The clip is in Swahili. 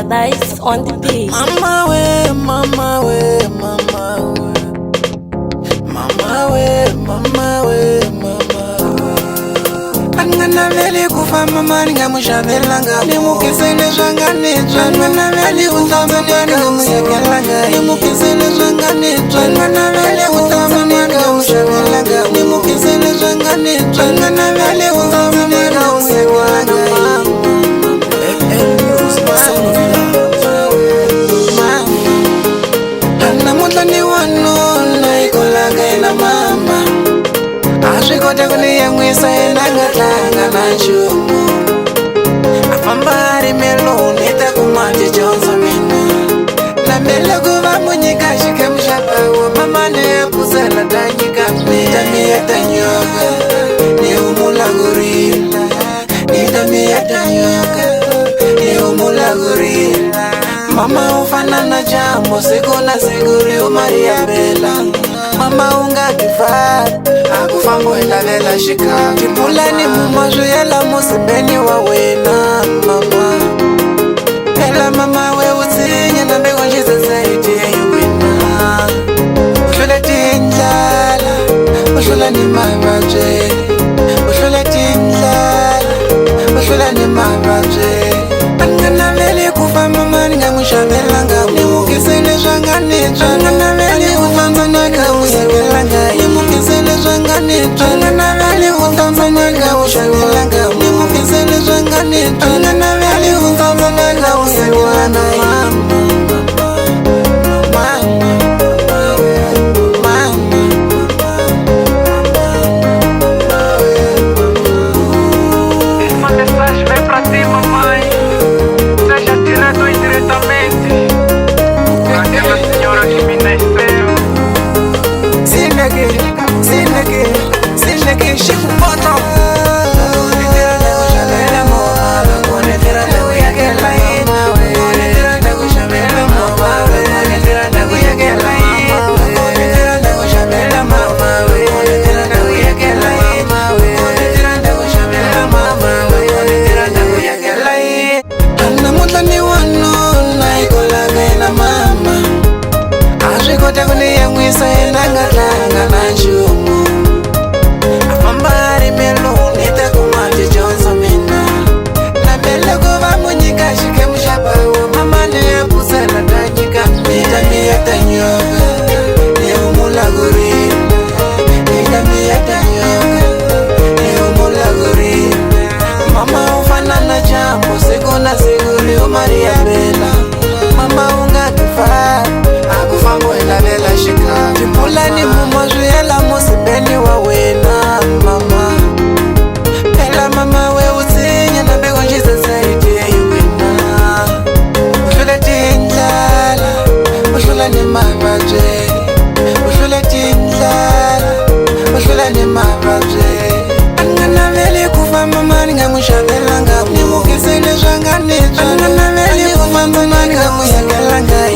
Paradise on the beat. Mama we, mama we, mama we. Mama we, mama we, mama we. Angana veli kufa mama ningamushavelanga. Nimukisele zwanga nitwa. Angana veli utama ningamushavelanga. Nimukisele zwanga nitwa. Angana veli utama ningamushavelanga. Nimukisele zwanga nitwa. Angana veli utama ningamushavelanga. Aswikote kuniyamwisa endangatlanga na nchumu afambari meloni takumati chonso mina nambele kuva munyika xike muxapawo mama neyapusela tanyika nitamiya tanyoka niumulagurila nitamiya tanyoka niumulagurila mama ufana na jambo siku na siku riumaria bela mama ungakifata akufambo elavela xikhamu timpulani mumazwi yela musimbeni wa wena mama phela mama we utsinye nambe konjisesayiti yeyiwina uhlule tindlala uhlula ni mavabye uhlule tindlala uhlula ni mavabye anganaveli kufa mama ningamushavelanga nimukisele zwanga nitwa anganaveli ufamba nakamushavelanga nimukisele zwanga nitwa anganaveli ufamba nakamushavelanga nimukisele zwanga nitwa anganaveli ufamba nakamushavelanga kuniyamwisa endangatlanga na nchumu afambari meloni takumati chonso mina nambele kuva munyika xike muxapawo mama neyapusela tanyika nitamiya tanyoka niumulagurila nitamiya tanyoka niumulagurila mama ufana na jambo siku na siku riumaria bela mama ungakifata akufambo elavela xikhamu timpulani mumazwi yela musimbeni wa wena mama phela mama we utsinye nambe konjisesayiti yeyiwina uhlule tindlala uhlula ni mavabye uhlule tindlala uhlula ni mavabye anganaveli kufa mama ningamushavelanga nimukisele zwanga nitwa anganaveli kufa mama ningamushavelanga